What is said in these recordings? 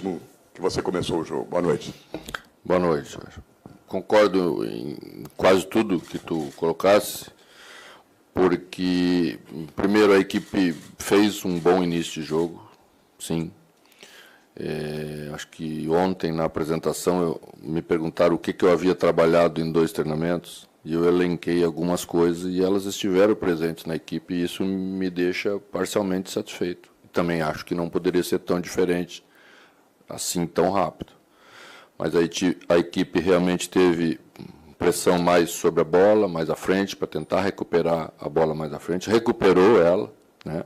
que você começou o jogo. Boa noite. Boa noite, Jorge. Concordo em quase tudo que tu colocasse, porque, primeiro, a equipe fez um bom início de jogo, sim. Acho que ontem, na apresentação, me perguntaram o que eu havia trabalhado em 2 treinamentos, e eu elenquei algumas coisas, e elas estiveram presentes na equipe, e isso me deixa parcialmente satisfeito. Também acho que não poderia ser tão diferente, assim, tão rápido. Mas a equipe realmente teve pressão mais sobre a bola, mais à frente, para tentar recuperar a bola mais à frente. Recuperou ela, né?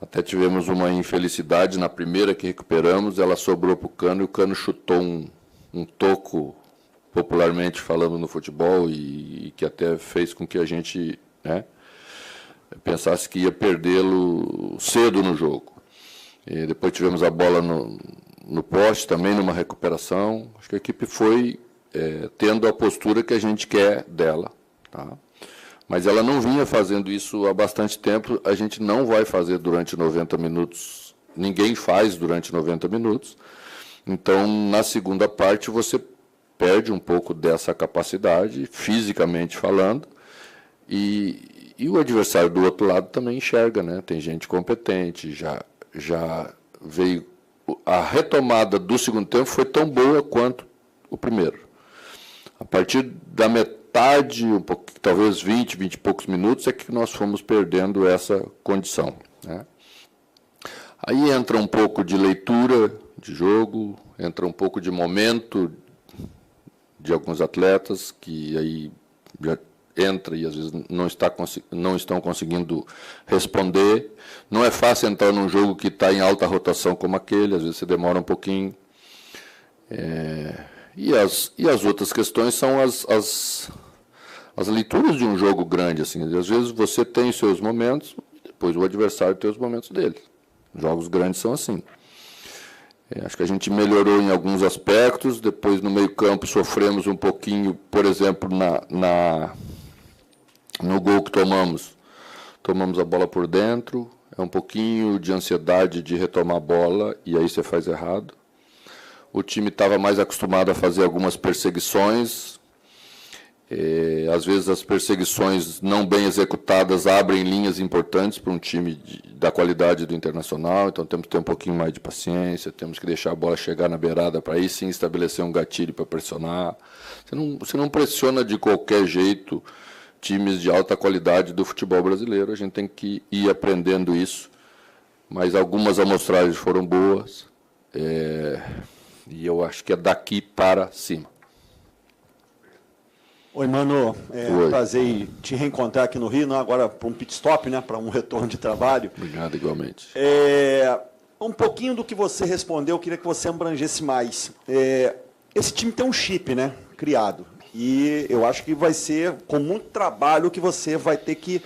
Até tivemos uma infelicidade na primeira que recuperamos, ela sobrou para o Cano, e o Cano chutou um toco, popularmente falando no futebol, e que até fez com que a gente, né, pensasse que ia perdê-lo cedo no jogo. E depois tivemos a bola no poste, também numa recuperação. Acho que a equipe foi tendo a postura que a gente quer dela, tá? Mas ela não vinha fazendo isso há bastante tempo, a gente não vai fazer durante 90 minutos, ninguém faz durante 90 minutos, então, na segunda parte, você perde um pouco dessa capacidade, fisicamente falando, e o adversário do outro lado também enxerga, né? Tem gente competente, já veio... A retomada do segundo tempo foi tão boa quanto o primeiro. A partir da metade, talvez 20 e poucos minutos, é que nós fomos perdendo essa condição, né? Aí entra um pouco de leitura de jogo, entra um pouco de momento de alguns atletas, que aí já entra e às vezes não estão conseguindo responder. Não é fácil entrar num jogo que está em alta rotação como aquele, às vezes você demora um pouquinho. E as outras questões são as leituras de um jogo grande, assim. Às vezes você tem os seus momentos, depois o adversário tem os momentos dele. Jogos grandes são assim. Acho que a gente melhorou em alguns aspectos, depois no meio-campo sofremos um pouquinho, por exemplo, no gol que tomamos a bola por dentro, é um pouquinho de ansiedade de retomar a bola, e aí você faz errado. O time estava mais acostumado a fazer algumas perseguições, às vezes as perseguições não bem executadas abrem linhas importantes para um time da qualidade do Internacional, então temos que ter um pouquinho mais de paciência, temos que deixar a bola chegar na beirada para aí sim estabelecer um gatilho para pressionar. Você não pressiona de qualquer jeito times de alta qualidade do futebol brasileiro, a gente tem que ir aprendendo isso, mas algumas amostragens foram boas, e eu acho que é daqui para cima. Oi, Mano, um prazer te reencontrar aqui no Rio, não agora para um pit stop, né, para um retorno de trabalho. Obrigado, igualmente. Um pouquinho do que você respondeu, eu queria que você abrangesse mais. Esse time tem um chip, né, criado, e eu acho que vai ser com muito trabalho que você vai ter que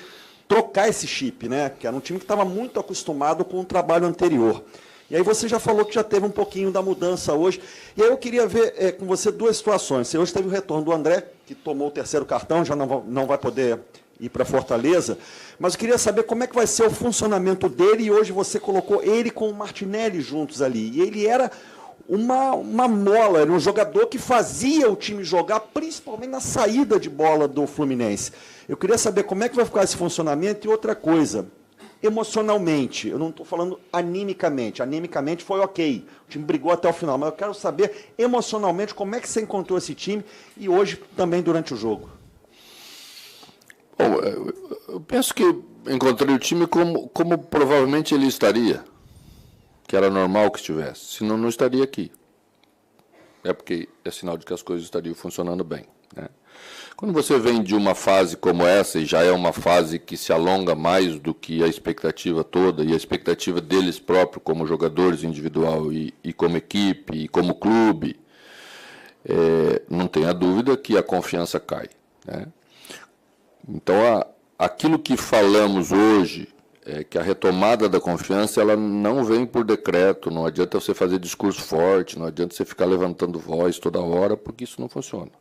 trocar esse chip, né, que era um time que estava muito acostumado com o trabalho anterior. E aí você já falou que já teve um pouquinho da mudança hoje. E aí eu queria ver com você 2 situações. Você hoje teve o retorno do André, que tomou o 3º cartão, já não vai poder ir para Fortaleza. Mas eu queria saber como é que vai ser o funcionamento dele, e hoje você colocou ele com o Martinelli juntos ali. E ele era uma mola, era um jogador que fazia o time jogar, principalmente na saída de bola do Fluminense. Eu queria saber como é que vai ficar esse funcionamento. E outra coisa, emocionalmente, eu não estou falando animicamente foi ok, o time brigou até o final, mas eu quero saber emocionalmente como é que você encontrou esse time e hoje também durante o jogo. Bom, eu penso que encontrei o time como provavelmente ele estaria, que era normal que estivesse, senão não estaria aqui. É porque é sinal de que as coisas estariam funcionando bem, né? Quando você vem de uma fase como essa, e já é uma fase que se alonga mais do que a expectativa toda, e a expectativa deles próprios como jogadores individual e como equipe, e como clube, não tenha dúvida que a confiança cai, né? Então, aquilo que falamos hoje, que a retomada da confiança ela não vem por decreto, não adianta você fazer discurso forte, não adianta você ficar levantando voz toda hora, porque isso não funciona.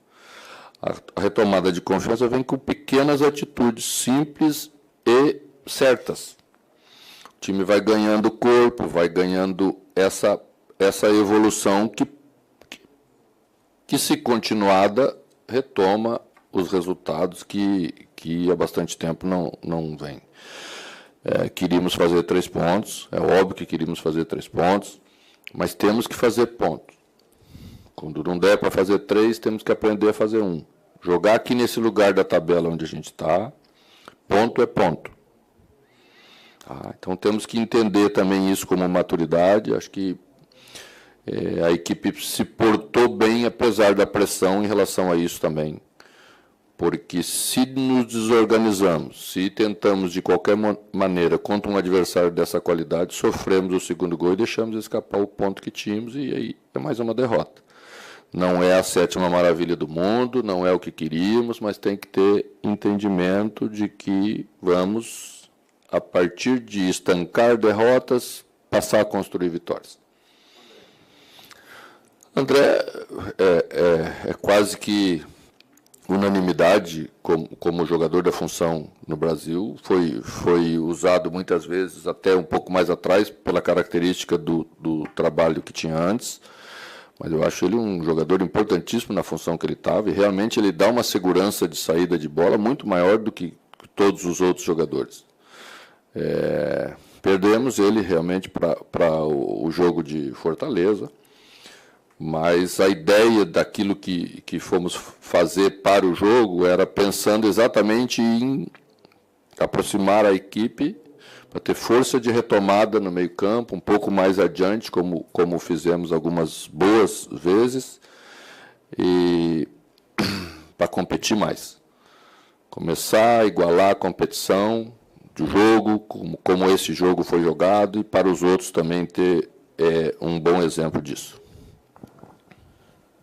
A retomada de confiança vem com pequenas atitudes simples e certas. O time vai ganhando corpo, vai ganhando essa evolução que, se continuada, retoma os resultados que há bastante tempo não vem. Queríamos fazer 3 pontos, é óbvio que queríamos fazer 3 pontos, mas temos que fazer pontos. Quando não der para fazer 3, temos que aprender a fazer 1. Jogar aqui nesse lugar da tabela onde a gente está, ponto é ponto. Então temos que entender também isso como maturidade. Acho que a equipe se portou bem, apesar da pressão em relação a isso também. Porque se nos desorganizamos, se tentamos de qualquer maneira contra um adversário dessa qualidade, sofremos o segundo gol e deixamos escapar o ponto que tínhamos, e aí é mais uma derrota. Não é a 7ª maravilha do mundo, não é o que queríamos, mas tem que ter entendimento de que vamos, a partir de estancar derrotas, passar a construir vitórias. André, é quase que unanimidade como jogador da função no Brasil, foi usado muitas vezes, até um pouco mais atrás, pela característica do trabalho que tinha antes, mas eu acho ele um jogador importantíssimo na função que ele estava, e realmente ele dá uma segurança de saída de bola muito maior do que todos os outros jogadores. Perdemos ele realmente para o jogo de Fortaleza, mas a ideia daquilo que fomos fazer para o jogo era pensando exatamente em aproximar a equipe para ter força de retomada no meio-campo, um pouco mais adiante, como fizemos algumas boas vezes, e para competir mais. Começar a igualar a competição do jogo, como esse jogo foi jogado, e para os outros também ter um bom exemplo disso.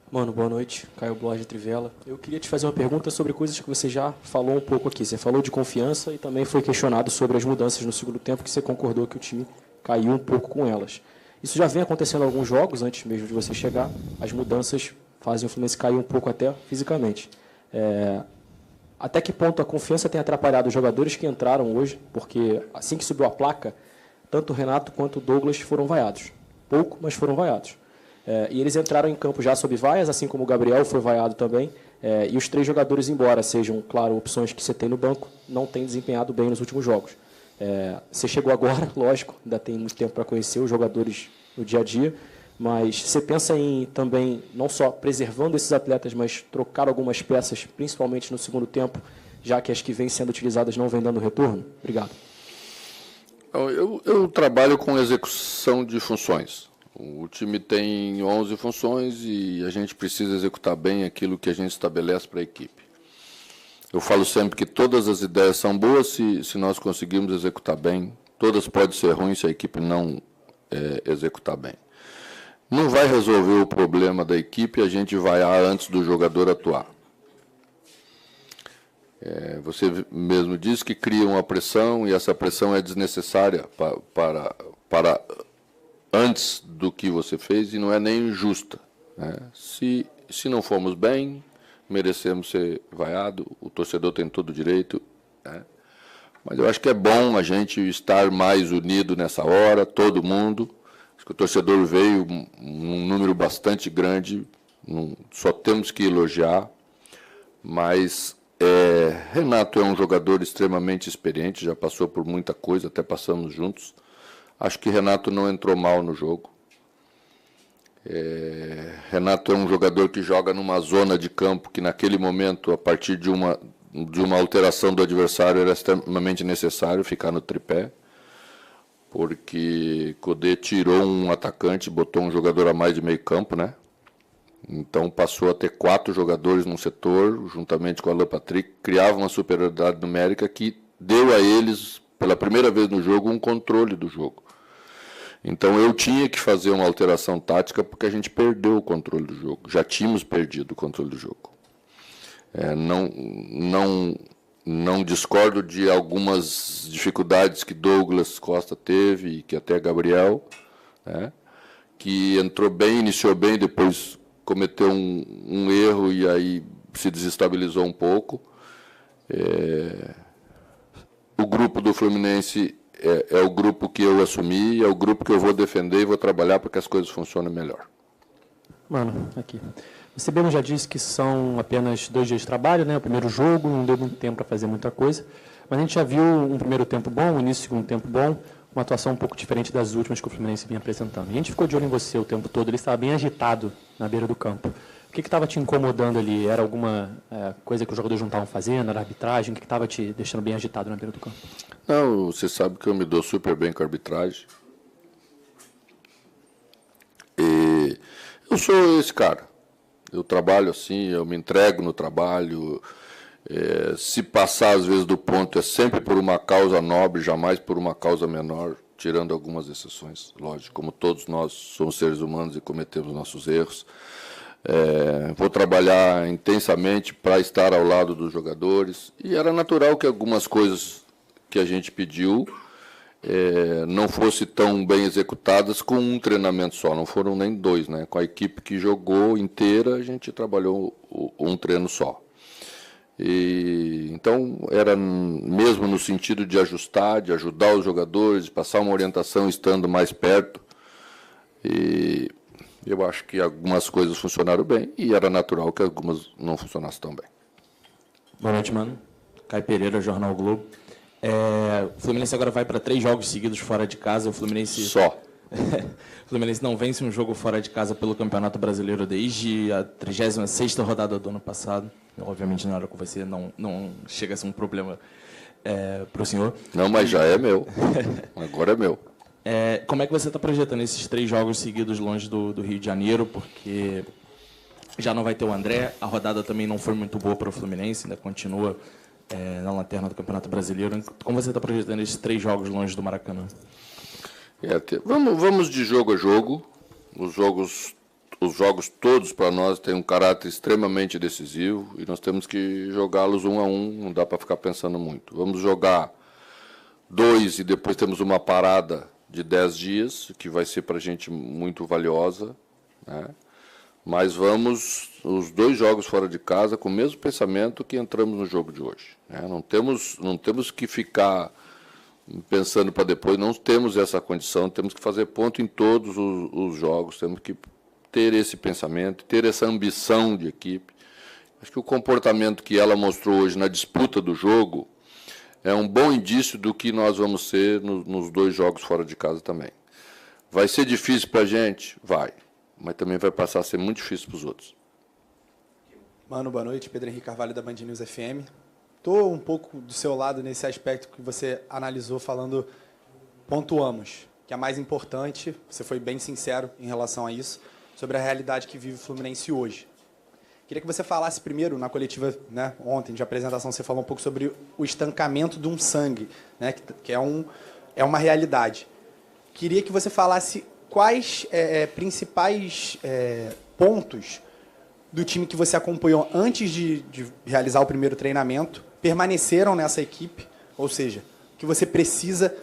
Mano, boa noite. Caio Bloch de Trivela. Eu queria te fazer uma pergunta sobre coisas que você já falou um pouco aqui. Você falou de confiança e também foi questionado sobre as mudanças no segundo tempo, que você concordou que o time caiu um pouco com elas. Isso já vem acontecendo em alguns jogos, antes mesmo de você chegar. As mudanças fazem o Fluminense cair um pouco até fisicamente. Até que ponto a confiança tem atrapalhado os jogadores que entraram hoje? Porque assim que subiu a placa, tanto o Renato quanto o Douglas foram vaiados. Pouco, mas foram vaiados. E eles entraram em campo já sob vaias, assim como o Gabriel foi vaiado também. E os 3 jogadores, embora sejam, claro, opções que você tem no banco, não têm desempenhado bem nos últimos jogos. Você chegou agora, lógico, ainda tem muito tempo para conhecer os jogadores no dia a dia, mas você pensa em também, não só preservando esses atletas, mas trocar algumas peças, principalmente no segundo tempo, já que as que vêm sendo utilizadas não vêm dando retorno? Obrigado. Eu trabalho com execução de funções. O time tem 11 funções e a gente precisa executar bem aquilo que a gente estabelece para a equipe. Eu falo sempre que todas as ideias são boas se nós conseguirmos executar bem. Todas podem ser ruins se a equipe não executar bem. Não vai resolver o problema da equipe a gente vaiar antes do jogador atuar. Você mesmo disse que cria uma pressão e essa pressão é desnecessária para antes do que você fez e não é nem justa. Se não formos bem, merecemos ser vaiado, o torcedor tem todo o direito. Mas eu acho que é bom a gente estar mais unido nessa hora, todo mundo. Acho que o torcedor veio um número bastante grande, só temos que elogiar, mas Renato é um jogador extremamente experiente, já passou por muita coisa, até passamos juntos. Acho que Renato não entrou mal no jogo. Renato é um jogador que joga numa zona de campo que, naquele momento, a partir de uma alteração do adversário, era extremamente necessário ficar no tripé, porque Codê tirou um atacante e botou um jogador a mais de meio campo, né? Então passou a ter 4 jogadores num setor, juntamente com o Alan Patrick, criava uma superioridade numérica que deu a eles, pela primeira vez no jogo, um controle do jogo. Então eu tinha que fazer uma alteração tática porque a gente perdeu o controle do jogo. Já tínhamos perdido o controle do jogo. Não discordo de algumas dificuldades que Douglas Costa teve e que até Gabriel, que entrou bem, iniciou bem, depois cometeu um erro e aí se desestabilizou um pouco. O grupo do Fluminense é o grupo que eu assumi, é o grupo que eu vou defender e vou trabalhar para que as coisas funcionem melhor. Mano, aqui. Você mesmo já disse que são apenas 2 dias de trabalho, né? O primeiro jogo, não deu muito tempo para fazer muita coisa. Mas a gente já viu um primeiro tempo bom, um início de segundo tempo bom, uma atuação um pouco diferente das últimas que o Fluminense vinha apresentando. A gente ficou de olho em você o tempo todo, ele estava bem agitado na beira do campo. O que estava te incomodando ali? Era alguma coisa que os jogadores não estavam fazendo? Era arbitragem? O que estava te deixando bem agitado na beira do campo? Não, você sabe que eu me dou super bem com a arbitragem. E eu sou esse cara. Eu trabalho assim, eu me entrego no trabalho. Se passar, às vezes, do ponto, é sempre por uma causa nobre, jamais por uma causa menor, tirando algumas exceções, lógico. Como todos nós somos seres humanos e cometemos nossos erros. Vou trabalhar intensamente para estar ao lado dos jogadores. E era natural que algumas coisas que a gente pediu não fossem tão bem executadas com um treinamento só. Não foram nem 2, né? Com a equipe que jogou inteira, a gente trabalhou um treino só. Então, era mesmo no sentido de ajustar, de ajudar os jogadores, de passar uma orientação estando mais perto. E eu acho que algumas coisas funcionaram bem e era natural que algumas não funcionassem tão bem. Boa noite, mano. Caio Pereira, Jornal Globo. O Fluminense agora vai para 3 jogos seguidos fora de casa. O Fluminense... Só. O Fluminense não vence um jogo fora de casa pelo Campeonato Brasileiro desde a 36ª rodada do ano passado. Obviamente, na hora que você não chega a ser um problema para o senhor. Não, mas já é meu. Agora é meu. Como é que você está projetando esses 3 jogos seguidos longe do Rio de Janeiro? Porque já não vai ter o André, a rodada também não foi muito boa para o Fluminense, ainda continua na lanterna do Campeonato Brasileiro. Como você está projetando esses 3 jogos longe do Maracanã? Vamos de jogo a jogo. Os jogos todos para nós têm um caráter extremamente decisivo e nós temos que jogá-los 1 a 1, não dá para ficar pensando muito. Vamos jogar 2 e depois temos uma parada de 10 dias, que vai ser para a gente muito valiosa, né? Mas vamos os 2 jogos fora de casa com o mesmo pensamento que entramos no jogo de hoje, né? Não temos que ficar pensando para depois, não temos essa condição, temos que fazer ponto em todos os jogos, temos que ter esse pensamento, ter essa ambição de equipe. Acho que o comportamento que ela mostrou hoje na disputa do jogo é um bom indício do que nós vamos ser nos 2 jogos fora de casa também. Vai ser difícil para a gente? Vai. Mas também vai passar a ser muito difícil para os outros. Mano, boa noite. Pedro Henrique Carvalho, da Band News FM. Estou um pouco do seu lado nesse aspecto que você analisou, pontuamos, que é mais importante, você foi bem sincero em relação a isso, sobre a realidade que vive o Fluminense hoje. Queria que você falasse primeiro, na coletiva, né, ontem, de apresentação, você falou um pouco sobre o estancamento de um sangue, né, que é uma realidade. Queria que você falasse quais principais pontos do time que você acompanhou antes de realizar o primeiro treinamento permaneceram nessa equipe, ou seja, que você precisa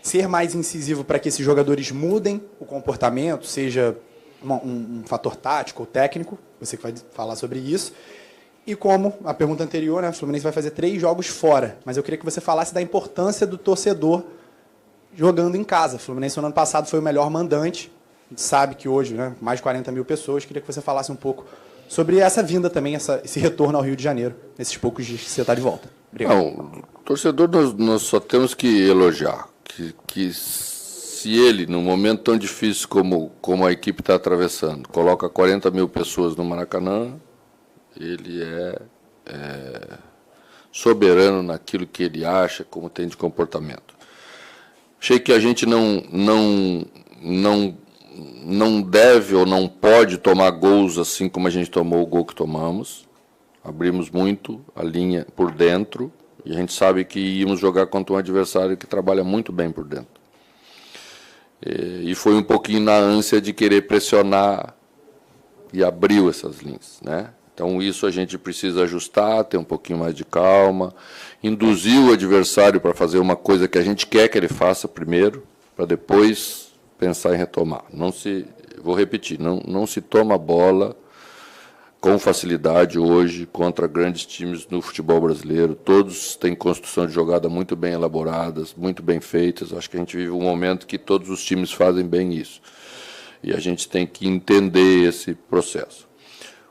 ser mais incisivo para que esses jogadores mudem o comportamento, seja um fator tático ou técnico, você que vai falar sobre isso. E como a pergunta anterior, né, o Fluminense vai fazer 3 jogos fora, mas eu queria que você falasse da importância do torcedor jogando em casa. O Fluminense no ano passado foi o melhor mandante, a gente sabe que hoje, né, mais de 40 mil pessoas. Queria que você falasse um pouco sobre essa vinda também, esse retorno ao Rio de Janeiro, nesses poucos dias que você está de volta. Obrigado. Não, torcedor nós só temos que elogiar, que se ele, num momento tão difícil como a equipe está atravessando, coloca 40 mil pessoas no Maracanã, ele é soberano naquilo que ele acha, como tem de comportamento. Achei que a gente não deve ou não pode tomar gols assim como a gente tomou o gol que tomamos. Abrimos muito a linha por dentro e a gente sabe que íamos jogar contra um adversário que trabalha muito bem por dentro. E foi um pouquinho na ânsia de querer pressionar e abriu essas linhas, né? Então isso a gente precisa ajustar, ter um pouquinho mais de calma, induzir o adversário para fazer uma coisa que a gente quer que ele faça primeiro, para depois pensar em retomar. Vou repetir, não se toma bola com facilidade hoje contra grandes times no futebol brasileiro. Todos têm construção de jogada muito bem elaboradas, muito bem feitas. Acho que a gente vive um momento que todos os times fazem bem isso. E a gente tem que entender esse processo.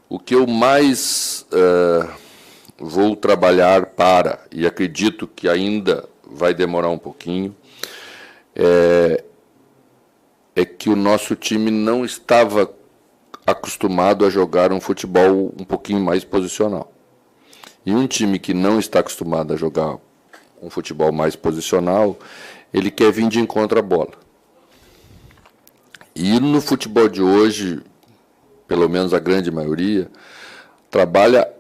O que eu mais vou trabalhar e acredito que ainda vai demorar um pouquinho, é que o nosso time não estava acostumado a jogar um futebol um pouquinho mais posicional. E um time que não está acostumado a jogar um futebol mais posicional, ele quer vir de encontro à bola. E no futebol de hoje, pelo menos a grande maioria, trabalha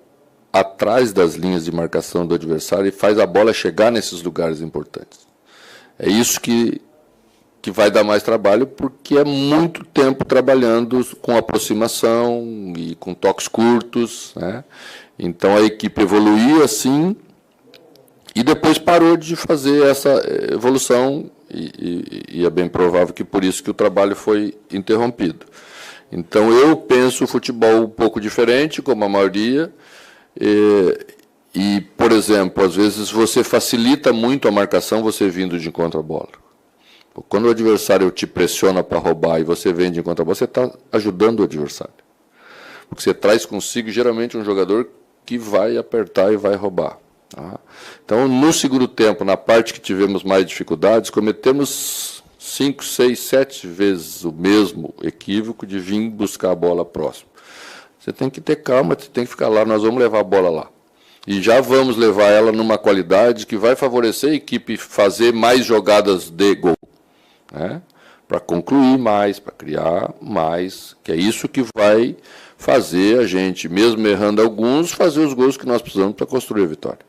atrás das linhas de marcação do adversário e faz a bola chegar nesses lugares importantes. É isso que vai dar mais trabalho, porque é muito tempo trabalhando com aproximação e com toques curtos, né? Então a equipe evoluía assim e depois parou de fazer essa evolução e é bem provável que por isso que o trabalho foi interrompido. Então eu penso o futebol um pouco diferente, como a maioria, e, por exemplo, às vezes você facilita muito a marcação você vindo de encontro à bola. Quando o adversário te pressiona para roubar e você vem de encontro à bola, você está ajudando o adversário. Porque você traz consigo, geralmente, um jogador que vai apertar e vai roubar. Tá? Então, no segundo tempo, na parte que tivemos mais dificuldades, cometemos 5, 6, 7 vezes o mesmo equívoco de vir buscar a bola próximo. Você tem que ter calma, você tem que ficar lá, nós vamos levar a bola lá. E já vamos levar ela numa qualidade que vai favorecer a equipe fazer mais jogadas de gol, né? Para concluir mais, para criar mais, que é isso que vai fazer a gente, mesmo errando alguns, fazer os gols que nós precisamos para construir a vitória.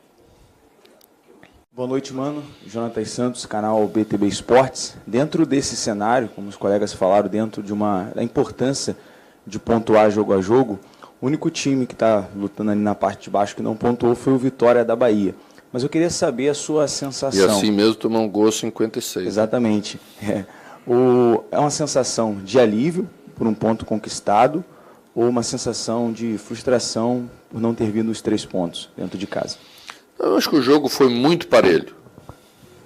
Boa noite, mano. Jonathan Santos, canal BTB Esportes. Dentro desse cenário, como os colegas falaram, dentro de da importância de pontuar jogo a jogo, o único time que está lutando ali na parte de baixo que não pontuou foi o Vitória da Bahia. Mas eu queria saber a sua sensação. E assim mesmo tomou um gol 56. Exatamente. É uma sensação de alívio por um ponto conquistado ou uma sensação de frustração por não ter vindo os 3 pontos dentro de casa? Eu acho que o jogo foi muito parelho.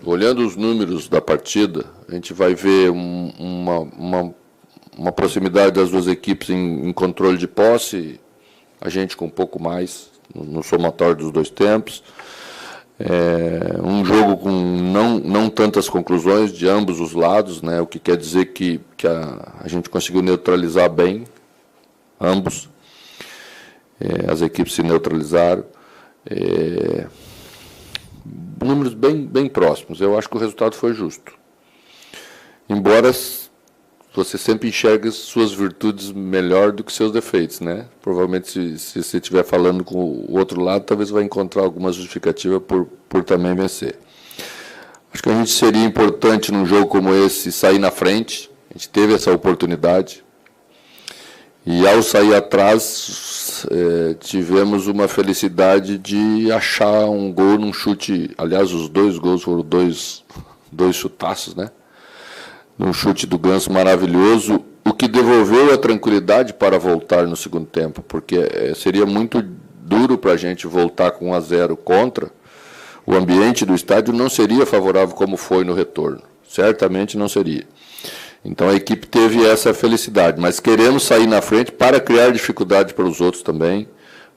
Olhando os números da partida, a gente vai ver uma proximidade das duas equipes em controle de posse, a gente com um pouco mais no somatório dos 2 tempos. Um jogo com não tantas conclusões de ambos os lados, né? O que quer dizer que a gente conseguiu neutralizar bem ambos. As equipes se neutralizaram. Números bem próximos. Eu acho que o resultado foi justo. Embora você sempre enxerga suas virtudes melhor do que seus defeitos, né? Provavelmente, se você estiver falando com o outro lado, talvez vai encontrar alguma justificativa por também vencer. Acho que a gente seria importante num jogo como esse sair na frente. A gente teve essa oportunidade. E ao sair atrás, tivemos uma felicidade de achar um gol num chute. Aliás, os 2 gols foram dois chutaços, né? Num chute do Ganso maravilhoso, o que devolveu a tranquilidade para voltar no segundo tempo, porque seria muito duro para a gente voltar com 1-0 contra. O ambiente do estádio não seria favorável como foi no retorno, certamente não seria. Então a equipe teve essa felicidade, mas queremos sair na frente para criar dificuldade para os outros também.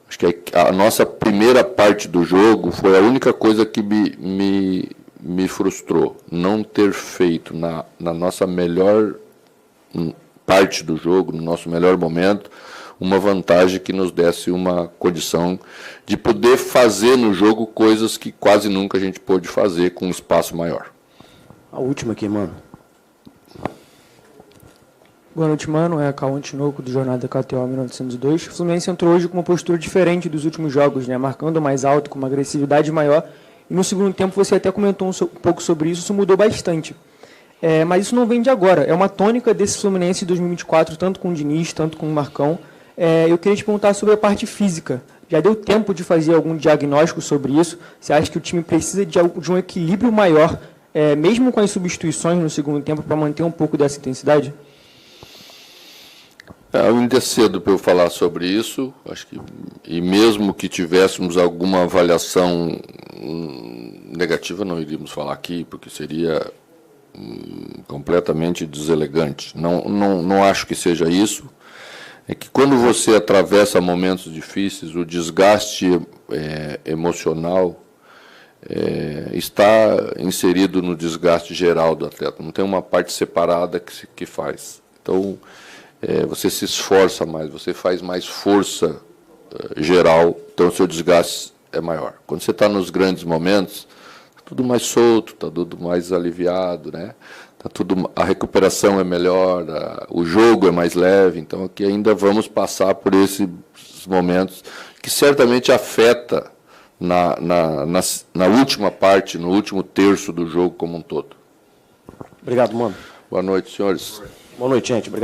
Acho que a nossa primeira parte do jogo foi a única coisa que me frustrou, não ter feito na nossa melhor parte do jogo, no nosso melhor momento, uma vantagem que nos desse uma condição de poder fazer no jogo coisas que quase nunca a gente pôde fazer com um espaço maior. A última aqui, mano. Boa noite, mano. É Cauã Tinoco, do Jornada KTO 1902. O Fluminense entrou hoje com uma postura diferente dos últimos jogos, né? Marcando mais alto, com uma agressividade maior. E no segundo tempo você até comentou um pouco sobre isso mudou bastante. Mas isso não vem de agora. É uma tônica desse Fluminense de 2024, tanto com o Diniz, tanto com o Marcão. Eu queria te perguntar sobre a parte física. Já deu tempo de fazer algum diagnóstico sobre isso? Você acha que o time precisa de um equilíbrio maior, mesmo com as substituições no segundo tempo, para manter um pouco dessa intensidade? Ainda é cedo para eu falar sobre isso, acho que, e mesmo que tivéssemos alguma avaliação negativa, não iríamos falar aqui, porque seria completamente deselegante. Não acho que seja isso. É que quando você atravessa momentos difíceis, o desgaste emocional está inserido no desgaste geral do atleta, não tem uma parte separada que faz. Então, você se esforça mais, você faz mais força geral, então o seu desgaste é maior. Quando você está nos grandes momentos, está tudo mais solto, está tudo mais aliviado, né? A recuperação é melhor, o jogo é mais leve, então aqui ainda vamos passar por esses momentos que certamente afeta na última parte, no último terço do jogo como um todo. Obrigado, mano. Boa noite, senhores. Boa noite, gente. Obrigado.